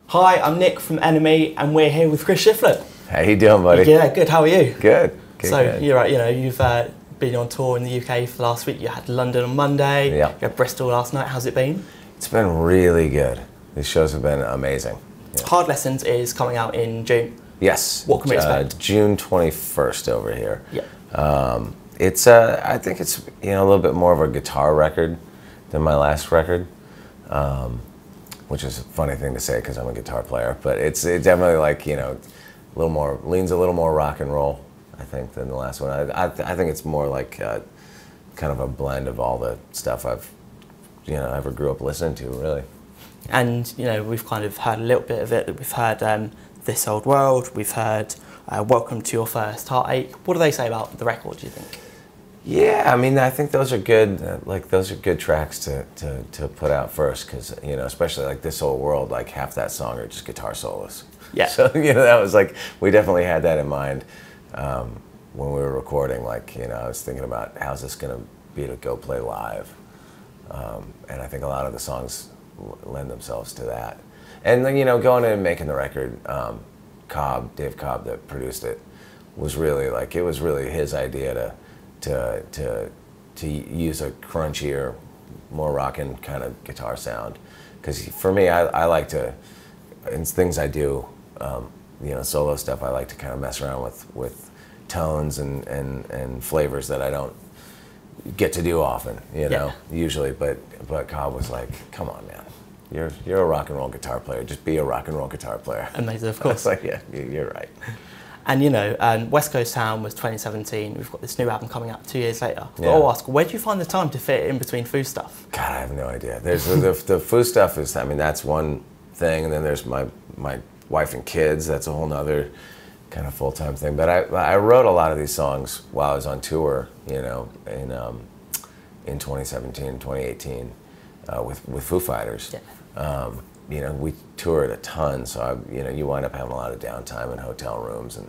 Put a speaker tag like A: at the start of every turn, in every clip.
A: Hi, I'm Nick from Enemy, and we're here with Chris Shiflett.
B: How you doing, buddy?
A: Yeah, good. How are you?
B: Good.
A: Good. You're right. You know, you've been on tour in the UK for last week. You had London on Monday.
B: Yeah.
A: You had Bristol last night. How's it been?
B: It's been really good. These shows have been amazing. Yeah.
A: Hard Lessons is coming out in June.
B: Yes.
A: What can we expect?
B: June 21st over here.
A: Yeah.
B: It's I think it's a little bit more of a guitar record than my last record. Which is a funny thing to say because I'm a guitar player, but it's definitely like, a little more, leans a little more rock and roll, I think, than the last one. I think it's more like kind of a blend of all the stuff I've, ever grew up listening to, really.
A: And, we've kind of heard a little bit of it. We've heard This Old World, we've heard Welcome to Your First Heartache. What do they say about the record, do you think?
B: Yeah, I mean, I think those are good. Those are good tracks to put out first, because especially like This Old World, like half that song are just guitar solos.
A: Yeah.
B: So that was like, we definitely had that in mind when we were recording. Like I was thinking about how's this gonna be to go play live, and I think a lot of the songs lend themselves to that. And then going in and making the record, Dave Cobb that produced it, was really like, it was really his idea to use a crunchier, more rockin' kind of guitar sound. Because for me, I like to, in things I do, solo stuff, I like to kind of mess around with tones and flavors that I don't get to do often, usually. But Cobb was like, come on, man, you're a rock and roll guitar player. Just be a rock and roll guitar player.
A: Amazing, of course.
B: I was like, yeah, you're right.
A: And West Coast Town was 2017. We've got this new album coming out 2 years later.
B: Yeah.
A: I'll ask, where do you find the time to fit it in between Foo stuff?
B: God, I have no idea. There's the Foo stuff is, I mean, that's one thing, and then there's my wife and kids. That's a whole nother kind of full-time thing. But I wrote a lot of these songs while I was on tour, in 2017, 2018, with Foo Fighters.
A: Yeah.
B: We toured a ton, so you wind up having a lot of downtime in hotel rooms and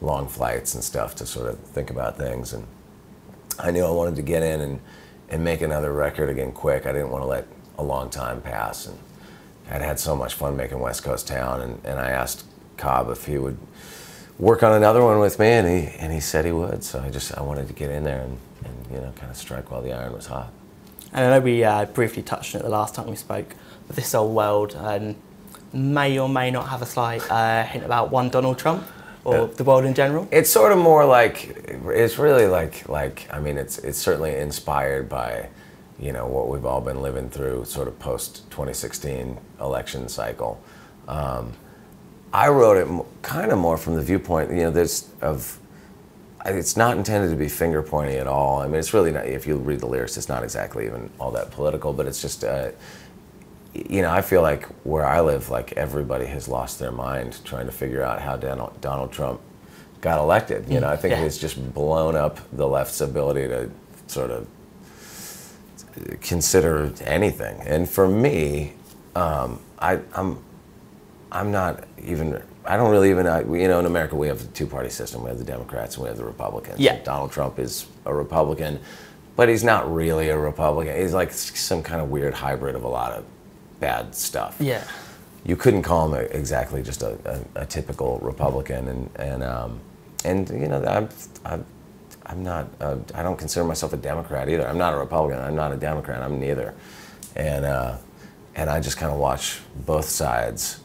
B: long flights and stuff to sort of think about things. And I knew I wanted to get in and make another record again quick. I didn't want to let a long time pass. And I'd had so much fun making West Coast Town, and I asked Cobb if he would work on another one with me, and he said he would. So I wanted to get in there and kind of strike while the iron was hot.
A: And I know we briefly touched on it the last time we spoke, but This Old World may or may not have a slight hint about one Donald Trump or the world in general.
B: It's sort of more like, it's really like I mean, it's certainly inspired by, what we've all been living through, sort of post 2016 election cycle. I wrote it kind of more from the viewpoint, it's not intended to be finger pointing at all. I mean, it's really not, if you read the lyrics, it's not exactly even all that political, but it's just, I feel like where I live, like everybody has lost their mind trying to figure out how Donald Trump got elected. I think it's just blown up the left's ability to sort of consider anything. And for me, I'm not even, I don't really even, in America we have the two-party system. We have the Democrats and we have the Republicans.
A: Yeah.
B: Donald Trump is a Republican, but he's not really a Republican. He's like some kind of weird hybrid of a lot of bad stuff.
A: Yeah.
B: You couldn't call him exactly just a typical Republican, and I'm not, I don't consider myself a Democrat either. I'm not a Republican, I'm not a Democrat, I'm neither. And I just kind of watch both sides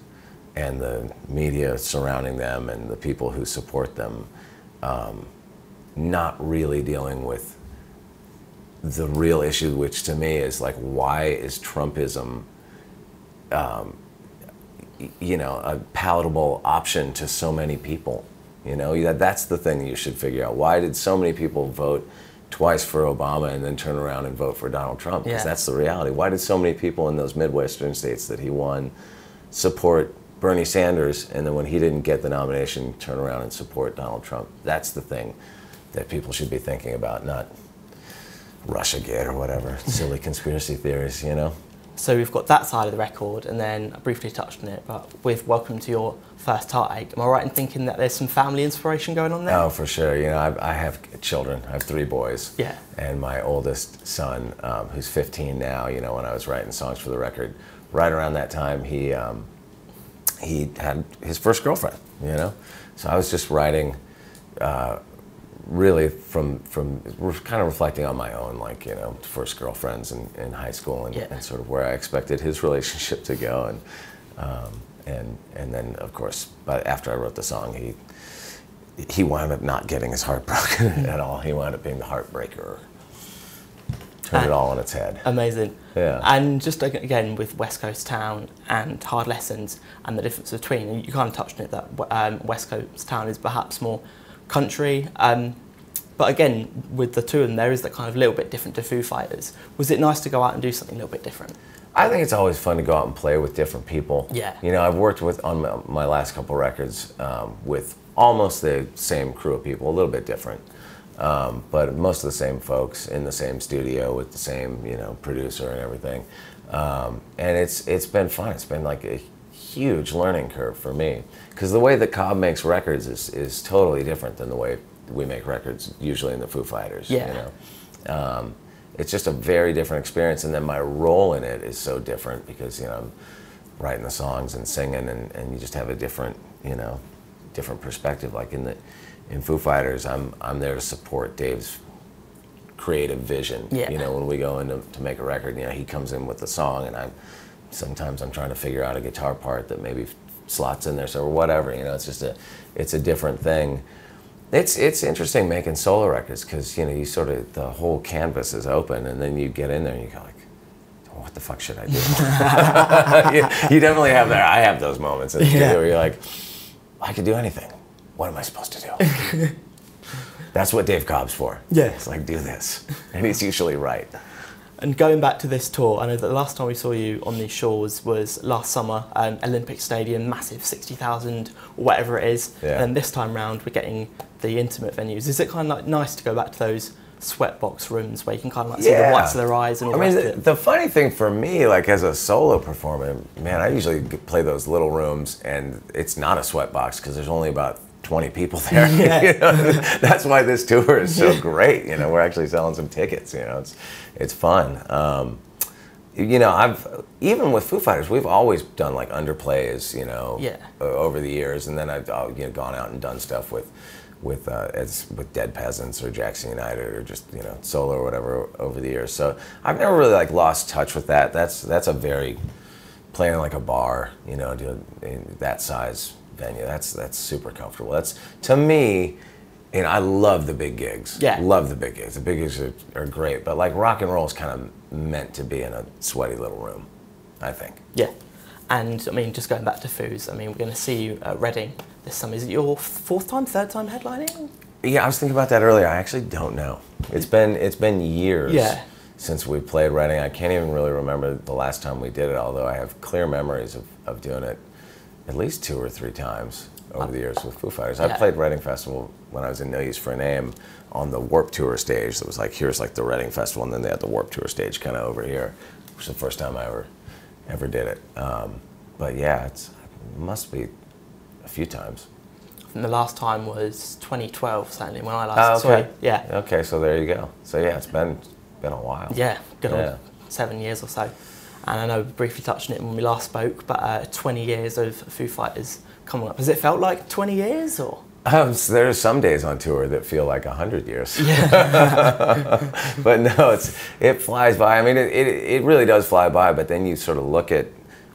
B: and the media surrounding them and the people who support them not really dealing with the real issue, which to me is like, why is Trumpism a palatable option to so many people? That's the thing you should figure out. Why did so many people vote twice for Obama and then turn around and vote for Donald Trump? Because that's the reality. Why did so many people in those Midwestern states that he won support Bernie Sanders, and then when he didn't get the nomination, turn around and support Donald Trump? That's the thing that people should be thinking about, not Russiagate or whatever, silly conspiracy theories,
A: So we've got that side of the record, and then I briefly touched on it, but with Welcome to Your First Heartache, am I right in thinking that there's some family inspiration going on there?
B: Oh, for sure. I have children. I have 3 boys.
A: Yeah.
B: And my oldest son, who's 15 now, when I was writing songs for the record, right around that time, he he had his first girlfriend, you know? So I was just writing really from kind of reflecting on my own, like, you know, first girlfriends in high school and sort of where I expected his relationship to go. And then, of course, but after I wrote the song, he wound up not getting his heart broken at all. He wound up being the heartbreaker. Turned it all on its head.
A: Amazing.
B: Yeah.
A: And just again with West Coast Town and Hard Lessons and the difference between, you kind of touched on it, that West Coast Town is perhaps more country. But again, with the two of them, there is that kind of little bit different to Foo Fighters. Was it nice to go out and do something a little bit different?
B: I think it's always fun to go out and play with different people.
A: Yeah.
B: You know, I've worked on my last couple records with almost the same crew of people, a little bit different. But most of the same folks in the same studio with the same, you know, producer and everything. And it's been fun. It's been like a huge learning curve for me. Because the way that Cobb makes records is totally different than the way we make records usually in the Foo Fighters.
A: Yeah.
B: You know? It's just a very different experience. And then my role in it is so different because, you know, I'm writing the songs and singing and you just have a different, you know, different perspective. Like in Foo Fighters, I'm there to support Dave's creative vision.
A: Yeah.
B: You know, when we go in to make a record, you know, he comes in with the song, and sometimes I'm trying to figure out a guitar part that maybe slots in there, so or whatever. You know, it's a different thing. It's interesting making solo records because, you know, you sort of, the whole canvas is open, and then you get in there and you go like, what the fuck should I do? you definitely have that. I have those moments in the studio where you're like, I could do anything. What am I supposed to do? That's what Dave Cobb's for.
A: Yeah.
B: It's like, do this. And he's usually right.
A: And going back to this tour, I know that the last time we saw you on these shores was last summer, Olympic Stadium, massive 60,000 or whatever it is.
B: Yeah.
A: And this time round, we're getting the intimate venues. Is it kind of like nice to go back to those sweatbox rooms where you can kind of like see the whites of their eyes and all
B: I
A: the
B: mean,
A: rest of it?
B: the funny thing for me, like as a solo performer, man, I usually play those little rooms and it's not a sweatbox because there's only about 20 people there.
A: Yeah.
B: You know? That's why this tour is so great. You know, we're actually selling some tickets. You know, it's fun. You know, even with Foo Fighters, we've always done like underplays. You know, over the years, and then I've gone out and done stuff with Dead Peasants or Jackson United or just, you know, solo or whatever over the years. So I've never really like lost touch with that. That's a very, playing like a bar, you know, doing that size venue. That's super comfortable. That's, to me, you know, I love the big gigs.
A: Yeah.
B: Love the big gigs. The big gigs are great, but like rock and roll is kind of meant to be in a sweaty little room, I think.
A: Yeah. And I mean, just going back to Foos, I mean, we're going to see you at Reading this summer. Is it your third time headlining?
B: Yeah, I was thinking about that earlier. I actually don't know. It's been years since we played Reading. I can't even really remember the last time we did it, although I have clear memories of doing it at least 2 or 3 times over the years with Foo Fighters. I played Reading Festival when I was in No Use for a Name on the Warped Tour stage. That was like, here's like the Reading Festival, and then they had the Warped Tour stage kind of over here, which was the first time I ever did it. But yeah, it must be a few times.
A: And the last time was 2012, certainly, when I last saw you. Yeah.
B: Okay, so there you go. So yeah, it's been a while.
A: Yeah, good old 7 years or so. And I know we briefly touched on it when we last spoke, but 20 years of Foo Fighters coming up. Has it felt like 20 years or?
B: So there's some days on tour that feel like 100 years.
A: Yeah.
B: But no, it flies by. I mean, it really does fly by. But then you sort of look at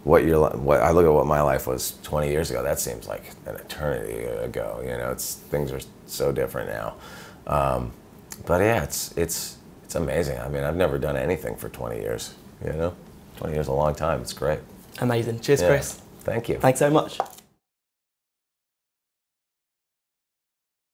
B: what I look at what my life was 20 years ago. That seems like an eternity ago. You know, things are so different now. But yeah, it's amazing. I mean, I've never done anything for 20 years. You know, 20 years is a long time. It's great.
A: Amazing. Cheers, Chris.
B: Thank you.
A: Thanks so much.